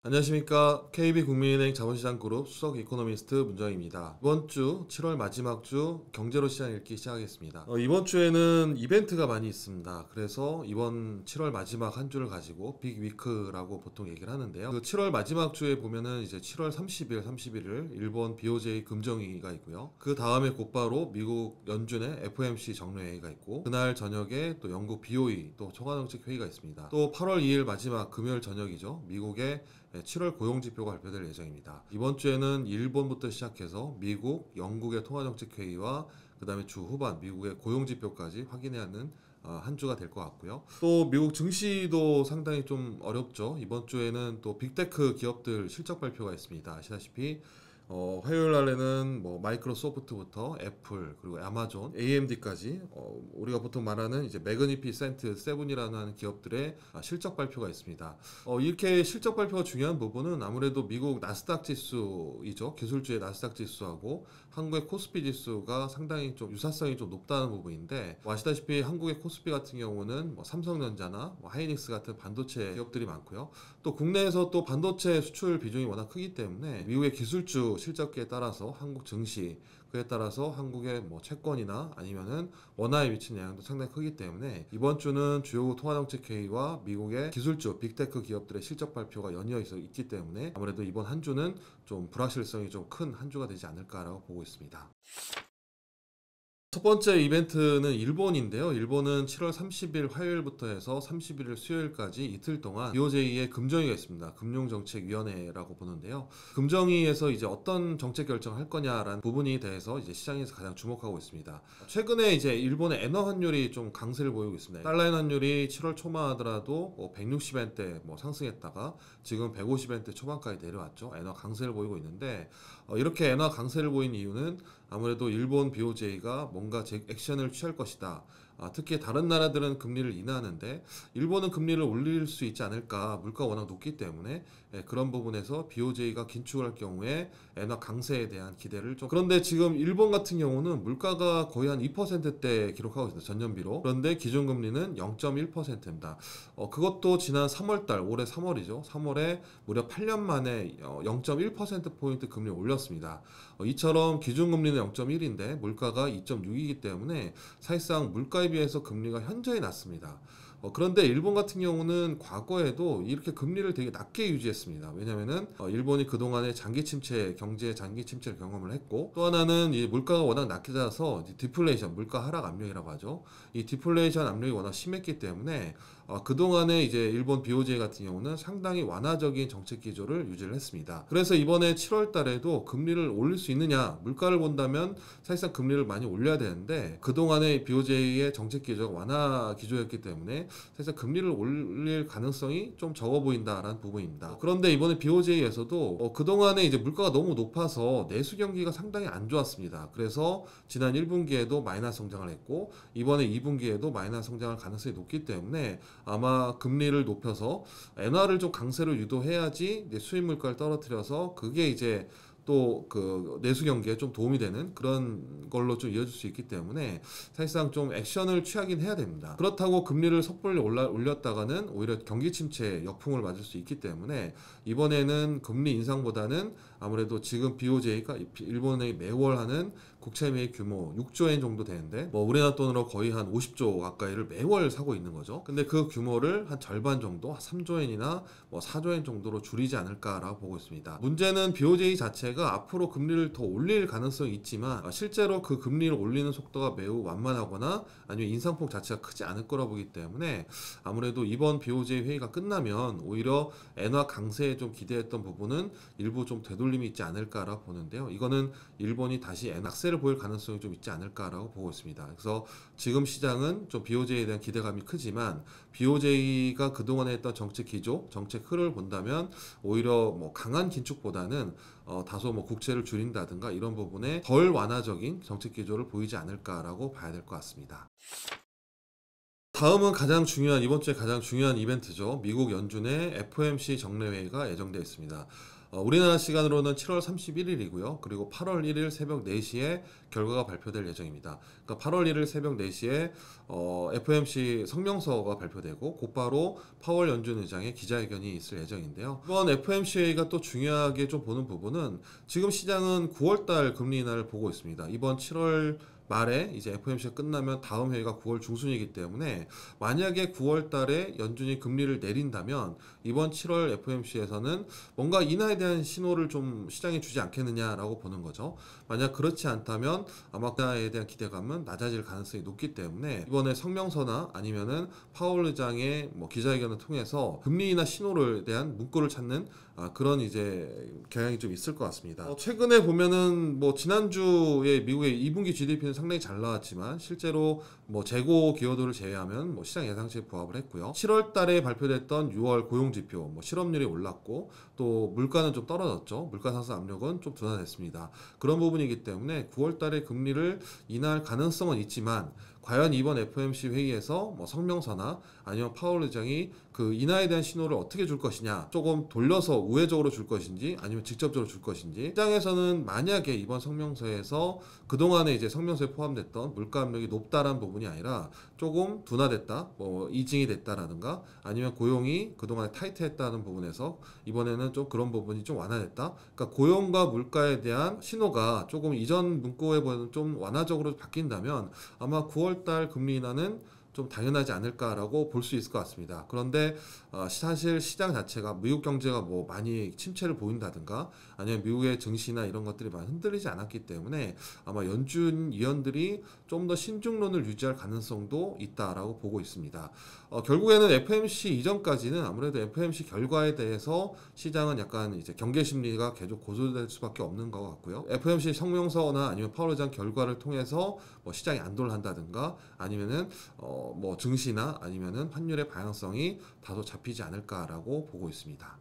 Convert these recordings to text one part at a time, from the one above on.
안녕하십니까. KB국민은행 자본시장그룹 수석 이코노미스트 문정입니다. 이번 주 7월 마지막 주 경제로 시장 읽기 시작하겠습니다. 이번 주에는 이벤트가 많이 있습니다. 그래서 이번 7월 마지막 한 주를 가지고 빅위크라고 보통 얘기를 하는데요. 그 7월 마지막 주에 보면은 이제 7월 30일, 31일 일본 BOJ 금정위가 있고요. 그 다음에 곧바로 미국 연준의 FOMC 정례회의가 있고, 그날 저녁에 또 영국 BOE 또 초과정책 회의가 있습니다. 또 8월 2일 마지막 금요일 저녁이죠. 미국의 7월 고용지표가 발표될 예정입니다. 이번 주에는 일본부터 시작해서 미국, 영국의 통화정책회의와 그 다음에 주 후반 미국의 고용지표까지 확인해야 하는 한 주가 될 것 같고요. 또 미국 증시도 상당히 좀 어렵죠. 이번 주에는 또 빅테크 기업들 실적 발표가 있습니다. 아시다시피 화요일 날에는 뭐 마이크로소프트부터 애플 그리고 아마존, AMD까지 우리가 보통 말하는 이제 매그니피센트 세븐이라는 기업들의 실적 발표가 있습니다. 이렇게 실적 발표가 중요한 부분은 아무래도 미국 나스닥 지수이죠. 기술주의 나스닥 지수하고 한국의 코스피 지수가 상당히 좀 유사성이 좀 높다는 부분인데, 아시다시피 한국의 코스피 같은 경우는 뭐 삼성전자나 뭐 하이닉스 같은 반도체 기업들이 많고요. 또 국내에서 또 반도체 수출 비중이 워낙 크기 때문에 미국의 기술주 실적기에 따라서 한국 증시, 그에 따라서 한국의 뭐 채권이나 아니면은 원화에 미치는 영향도 상당히 크기 때문에 이번 주는 주요 통화정책회의와 미국의 기술주 빅테크 기업들의 실적 발표가 연이어 있기 때문에 아무래도 이번 한 주는 좀 불확실성이 좀 큰 한 주가 되지 않을까라고 보고 있습니다. 첫 번째 이벤트는 일본인데요. 일본은 7월 30일 화요일부터 해서 31일 수요일까지 이틀 동안 BOJ의 금정위가 있습니다. 금융정책위원회라고 보는데요. 금정위에서 이제 어떤 정책 결정을 할 거냐라는 부분에 대해서 이제 시장에서 가장 주목하고 있습니다. 최근에 이제 일본의 엔화 환율이 좀 강세를 보이고 있습니다. 달러엔 환율이 7월 초만 하더라도 160엔대 상승했다가 지금 150엔대 초반까지 내려왔죠. 엔화 강세를 보이고 있는데, 이렇게 엔화 강세를 보인 이유는 아무래도 일본 BOJ가 뭔가 액션을 취할 것이다. 특히 다른 나라들은 금리를 인하하는데 일본은 금리를 올릴 수 있지 않을까. 물가가 워낙 높기 때문에 그런 부분에서 BOJ가 긴축을 할 경우에 엔화 강세에 대한 기대를 좀. 그런데 지금 일본 같은 경우는 물가가 거의 한 2%대 기록하고 있습니다. 전년비로. 그런데 기준금리는 0.1%입니다. 그것도 지난 3월달, 올해 3월이죠. 3월에 무려 8년 만에 0.1%포인트 금리를 올렸습니다. 이처럼 기준금리는 0.1인데 물가가 2.6이기 때문에 사실상 물가에 비해서 금리가 현저히 낮습니다. 그런데 일본 같은 경우는 과거에도 이렇게 금리를 되게 낮게 유지했습니다. 왜냐면은 일본이 그동안에 경제 장기 침체를 경험을 했고, 또 하나는 이 물가가 워낙 낮게 자라서 디플레이션, 물가 하락 압력이라고 하죠. 이 디플레이션 압력이 워낙 심했기 때문에 그동안에 이제 일본 BOJ 같은 경우는 상당히 완화적인 정책 기조를 유지를 했습니다. 그래서 이번에 7월 달에도 금리를 올릴 수 있느냐, 물가를 본다면 사실상 금리를 많이 올려야 되는데 그동안의 BOJ의 정책 기조가 완화 기조였기 때문에 사실상 금리를 올릴 가능성이 좀 적어 보인다라는 부분입니다. 그런데 이번에 BOJ에서도 그동안에 이제 물가가 너무 높아서 내수 경기가 상당히 안 좋았습니다. 그래서 지난 1분기에도 마이너스 성장을 했고 이번에 2분기에도 마이너스 성장할 가능성이 높기 때문에 아마 금리를 높여서 엔화를 좀 강세로 유도해야지 이제 수입 물가를 떨어뜨려서 그게 이제 또 그 내수 경기에 좀 도움이 되는 그런 걸로 좀 이어질 수 있기 때문에 사실상 좀 액션을 취하긴 해야 됩니다. 그렇다고 금리를 섣불리 올렸다가는 오히려 경기 침체 역풍을 맞을 수 있기 때문에 이번에는 금리 인상보다는 아무래도 지금 BOJ가 일본의 매월 하는 국채 매입 규모 6조 엔 정도 되는데 뭐 우리나라 돈으로 거의 한 50조 가까이를 매월 사고 있는 거죠. 근데 그 규모를 한 절반 정도, 3조 엔이나 뭐 4조 엔 정도로 줄이지 않을까라고 보고 있습니다. 문제는 BOJ 자체가 앞으로 금리를 더 올릴 가능성이 있지만 실제로 그 금리를 올리는 속도가 매우 완만하거나 아니면 인상폭 자체가 크지 않을 거라 보기 때문에 아무래도 이번 BOJ 회의가 끝나면 오히려 엔화 강세에 좀 기대했던 부분은 일부 좀 되돌림이 있지 않을까라고 보는데요. 이거는 일본이 다시 낙세를 보일 가능성이 좀 있지 않을까라고 보고 있습니다. 그래서 지금 시장은 좀 BOJ에 대한 기대감이 크지만 BOJ가 그동안에 했던 정책 기조, 정책 흐름을 본다면 오히려 뭐 강한 긴축보다는 다소 뭐 국채를 줄인다든가 이런 부분에 덜 완화적인 정책 기조를 보이지 않을까라고 봐야 될 것 같습니다. 다음은 이번 주에 가장 중요한 이벤트죠. 미국 연준의 FOMC 정례회의가 예정되어 있습니다. 우리나라 시간으로는 7월 31일이고요. 그리고 8월 1일 새벽 4시에 결과가 발표될 예정입니다. 그러니까 8월 1일 새벽 4시에 FOMC 성명서가 발표되고 곧바로 파월 연준 의장의 기자회견이 있을 예정인데요. 이번 FOMC 회의가 또 중요하게 좀 보는 부분은 지금 시장은 9월달 금리 인하를 보고 있습니다. 이번 7월 말에 이제 FOMC가 끝나면 다음 회의가 9월 중순이기 때문에 만약에 9월 달에 연준이 금리를 내린다면 이번 7월 FOMC에서는 뭔가 인하에 대한 신호를 좀 시장에 주지 않겠느냐라고 보는 거죠. 만약 그렇지 않다면 아마 인하에 대한 기대감은 낮아질 가능성이 높기 때문에 이번에 성명서나 아니면은 파월 의장의 기자회견을 통해서 금리 인하 신호를 대한 문구를 찾는 그런 이제 경향이 좀 있을 것 같습니다. 최근에 보면은 지난주에 미국의 2분기 GDP는 상당히 잘 나왔지만 실제로 재고 기여도를 제외하면 시장 예상치에 부합을 했고요. 7월 달에 발표됐던 6월 고용 지표, 실업률이 올랐고 또 물가는 좀 떨어졌죠. 물가 상승 압력은 좀 둔화됐습니다. 그런 부분이기 때문에 9월 달에 금리를 인하할 가능성은 있지만 과연 이번 FOMC 회의에서 성명서나 아니면 파월 의장이 그 인하에 대한 신호를 어떻게 줄 것이냐, 조금 돌려서 우회적으로 줄 것인지 아니면 직접적으로 줄 것인지, 시장에서는 만약에 이번 성명서에서 그동안에 이제 성명서에 포함됐던 물가 압력이 높다라는 부분이 아니라 조금 둔화됐다, 이징이 됐다라든가 아니면 고용이 그동안에 타이트했다는 부분에서 이번에는 좀 그런 부분이 좀 완화됐다, 그러니까 고용과 물가에 대한 신호가 조금 이전 문구에 보다는 좀 완화적으로 바뀐다면 아마 9월달 금리 인하는 좀 당연하지 않을까라고 볼 수 있을 것 같습니다. 그런데 사실 시장 자체가 미국 경제가 많이 침체를 보인다든가 아니면 미국의 증시나 이런 것들이 많이 흔들리지 않았기 때문에 아마 연준 위원들이 좀 더 신중론을 유지할 가능성도 있다라고 보고 있습니다. 결국에는 FOMC 이전까지는 아무래도 FOMC 결과에 대해서 시장은 약간 이제 경계 심리가 계속 고조될 수밖에 없는 것 같고요. FOMC 성명서나 아니면 파월 의장 결과를 통해서 시장이 안도한다든가 아니면은 증시나 아니면은 환율의 방향성이 다소 잡히지 않을까라고 보고 있습니다.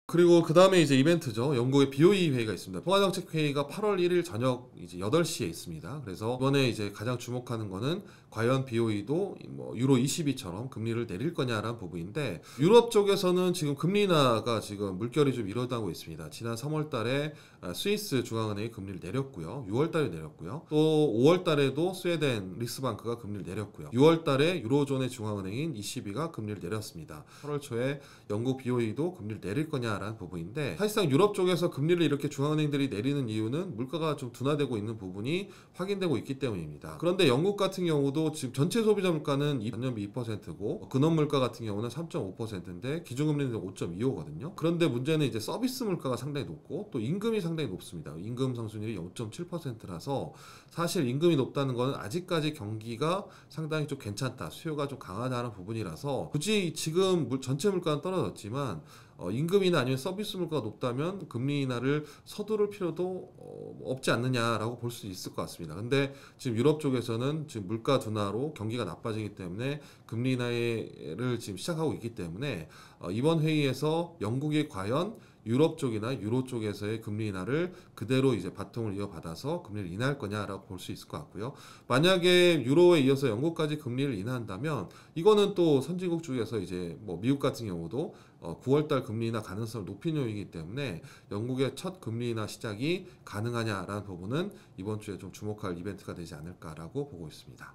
그리고 그 다음에 이제 이벤트죠. 영국의 BOE 회의가 있습니다. 통화정책회의가 8월 1일 저녁 이제 8시에 있습니다. 그래서 이번에 이제 가장 주목하는 거는 과연 BOE도 유로 22처럼 금리를 내릴 거냐라는 부분인데, 유럽 쪽에서는 지금 금리 인하가 지금 물결이 좀 일어나고 있습니다. 지난 3월 달에 스위스 중앙은행이 금리를 내렸고요. 6월 달에 내렸고요. 또 5월 달에도 스웨덴 리스방크가 금리를 내렸고요. 6월 달에 유로존의 중앙은행인 ECB가 금리를 내렸습니다. 8월 초에 영국 BOE도 금리를 내릴 거냐라는 부분인데, 사실상 유럽 쪽에서 금리를 이렇게 중앙은행들이 내리는 이유는 물가가 좀 둔화되고 있는 부분이 확인되고 있기 때문입니다. 그런데 영국 같은 경우도 지금 전체 소비자 물가는 전년비 2%고 근원 물가 같은 경우는 3.5%인데 기준금리는 5.25거든요. 그런데 문제는 이제 서비스 물가가 상당히 높고 또 임금이 상당히 높습니다. 임금 상승률이 0.7%라서 사실 임금이 높다는 것은 아직까지 경기가 상당히 좀 괜찮다, 수요가 좀 강하다는 부분이라서 굳이 지금 전체 물가는 떨어졌지만 임금이나 아니면 서비스 물가가 높다면 금리 인하를 서두를 필요도 없지 않느냐라고 볼 수 있을 것 같습니다. 근데 지금 유럽 쪽에서는 지금 물가 둔화로 경기가 나빠지기 때문에 금리 인하를 지금 시작하고 있기 때문에 이번 회의에서 영국이 과연 유럽 쪽이나 유로 쪽에서의 금리 인하를 그대로 이제 바통을 이어받아서 금리를 인하할 거냐라고 볼 수 있을 것 같고요. 만약에 유로에 이어서 영국까지 금리를 인하한다면 이거는 또 선진국 쪽에서 이제 미국 같은 경우도 9월달 금리 인하 가능성을 높인 요인이기 때문에 영국의 첫 금리 인하 시작이 가능하냐라는 부분은 이번 주에 좀 주목할 이벤트가 되지 않을까라고 보고 있습니다.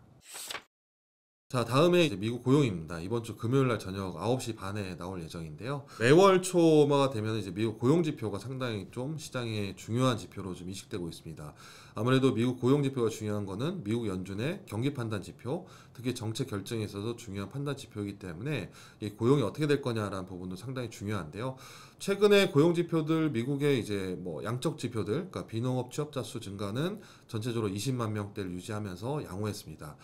자, 다음에 이제 미국 고용입니다. 이번 주 금요일날 저녁 9시 반에 나올 예정인데요. 매월 초가 되면 이제 미국 고용 지표가 상당히 좀 시장의 중요한 지표로 좀 인식되고 있습니다. 아무래도 미국 고용 지표가 중요한 거는 미국 연준의 경기 판단 지표, 특히 정책 결정에 있어서 중요한 판단 지표이기 때문에 이 고용이 어떻게 될 거냐라는 부분도 상당히 중요한데요. 최근에 고용 지표들, 미국의 이제 양적 지표들, 그러니까 비농업 취업자 수 증가는 전체적으로 20만 명대를 유지하면서 양호했습니다.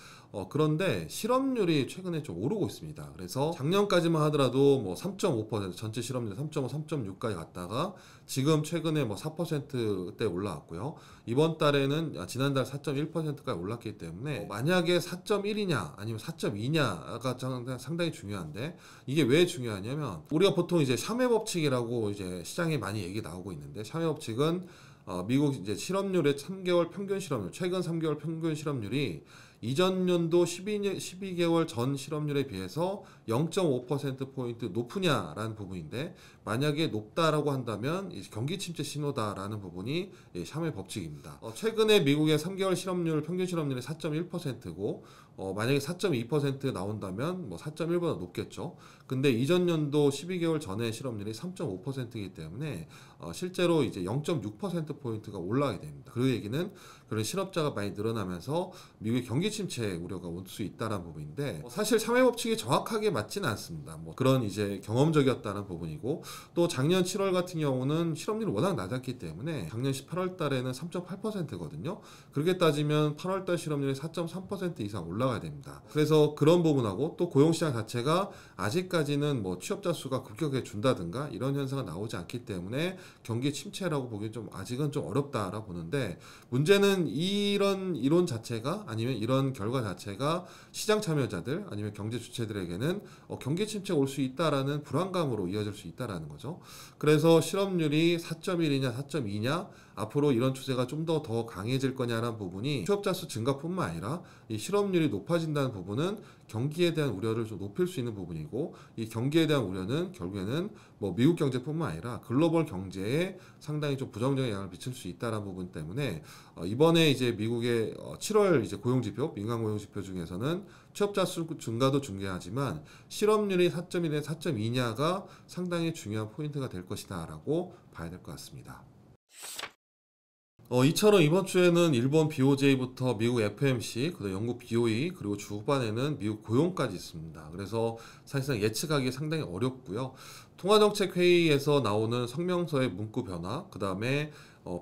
그런데 실업률이 최근에 좀 오르고 있습니다. 그래서 작년까지만 하더라도 3.5%, 전체 실업률 3.5, 3.6까지 갔다가 지금 최근에 4%대 올라왔고요. 이번 달에는 지난달 4.1%까지 올랐기 때문에 만약에 4.1이냐 아니면 4.2냐가 상당히 중요한데, 이게 왜 중요하냐면 우리가 보통 이제 샤메 법칙이라고 이제 시장에 많이 얘기 나오고 있는데, 샤메 법칙은 미국 이제 실업률의 3개월 평균 실업률, 최근 3개월 평균 실업률이 이전 연도 12개월 전 실업률에 비해서 0.5%포인트 높으냐라는 부분인데, 만약에 높다라고 한다면 이제 경기 침체 신호다라는 부분이 샴의 법칙입니다. 최근에 미국의 3개월 실업률 평균 실업률이 4.1%고 만약에 4.2% 나온다면 뭐 4.1보다 높겠죠. 근데 이전 연도 12개월 전에 실업률이 3.5%이기 때문에 실제로 이제 0.6%포인트가 올라가게 됩니다. 그 얘기는 그런 실업자가 많이 늘어나면서 미국의 경기 침체 우려가 올 수 있다는 부분인데, 사실 샴의 법칙이 정확하게 맞지는 않습니다. 뭐 그런 이제 경험적이었다는 부분이고, 또 작년 7월 같은 경우는 실업률이 워낙 낮았기 때문에 작년 18월 달에는 3.8%거든요. 그렇게 따지면 8월 달 실업률이 4.3% 이상 올라가야 됩니다. 그래서 그런 부분하고 또 고용시장 자체가 아직까지는 뭐 취업자 수가 급격하게 준다든가 이런 현상은 나오지 않기 때문에 경기 침체라고 보기 좀 아직은 좀 어렵다라고 보는데, 문제는 이런 이론 자체가 아니면 이런 결과 자체가 시장 참여자들 아니면 경제 주체들에게는 경기 침체가 올 수 있다라는 불안감으로 이어질 수 있다라는 거죠. 그래서 실업률이 4.1이냐 4.2냐 앞으로 이런 추세가 좀 더 강해질 거냐라는 부분이 취업자 수 증가뿐만 아니라 이 실업률이 높아진다는 부분은 경기에 대한 우려를 좀 높일 수 있는 부분이고, 이 경기에 대한 우려는 결국에는 뭐 미국 경제뿐만 아니라 글로벌 경제에 상당히 좀 부정적인 영향을 미칠 수 있다는 부분 때문에 이번에 이제 미국의 7월 이제 고용지표, 민간 고용지표 중에서는 취업자 수 증가도 중요하지만 실업률이 4.1에 4.2냐가 상당히 중요한 포인트가 될 것이다라고 봐야 될 것 같습니다. 이처럼 이번 주에는 일본 BOJ부터 미국 FMC, 그다음 영국 BOE, 그리고 주 후반에는 미국 고용까지 있습니다. 그래서 사실상 예측하기 상당히 어렵고요. 통화정책회의에서 나오는 성명서의 문구 변화, 그 다음에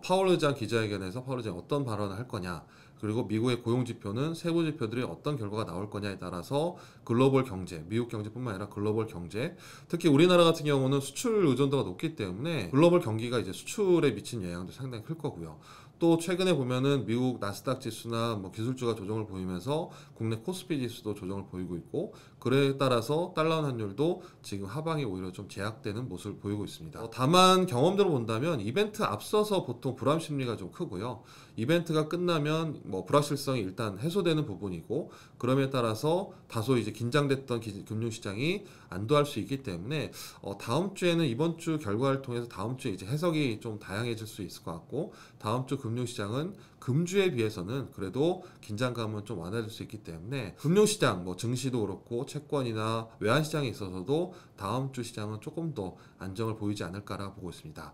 파월 의장 기자회견에서 파월 의장이 어떤 발언을 할 거냐, 그리고 미국의 고용지표는 세부 지표들이 어떤 결과가 나올 거냐에 따라서 글로벌 경제, 미국 경제뿐만 아니라 글로벌 경제, 특히 우리나라 같은 경우는 수출 의존도가 높기 때문에 글로벌 경기가 이제 수출에 미친 영향도 상당히 클 거고요. 또 최근에 보면은 미국 나스닥 지수나 뭐 기술주가 조정을 보이면서 국내 코스피 지수도 조정을 보이고 있고, 그에 따라서 달러 환율도 지금 하방이 오히려 좀 제약되는 모습을 보이고 있습니다. 다만 경험대로 본다면 이벤트 앞서서 보통 불안 심리가 좀 크고요. 이벤트가 끝나면 뭐 불확실성이 일단 해소되는 부분이고, 그럼에 따라서 다소 이제 긴장됐던 금융시장이 안도할 수 있기 때문에 다음 주에는 이번 주 결과를 통해서 다음 주에 이제 해석이 좀 다양해질 수 있을 것 같고, 다음 주 금융시장은 금주에 비해서는 그래도 긴장감은 좀 완화될 수 있기 때문에 금융시장, 뭐 증시도 그렇고 채권이나 외환시장에 있어서도 다음 주 시장은 조금 더 안정을 보이지 않을까라고 보고 있습니다.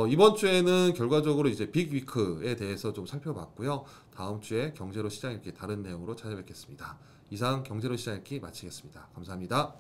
이번 주에는 결과적으로 이제 빅위크에 대해서 좀 살펴봤고요. 다음 주에 경제로 시장 읽기 다른 내용으로 찾아뵙겠습니다. 이상 경제로 시장 읽기 마치겠습니다. 감사합니다.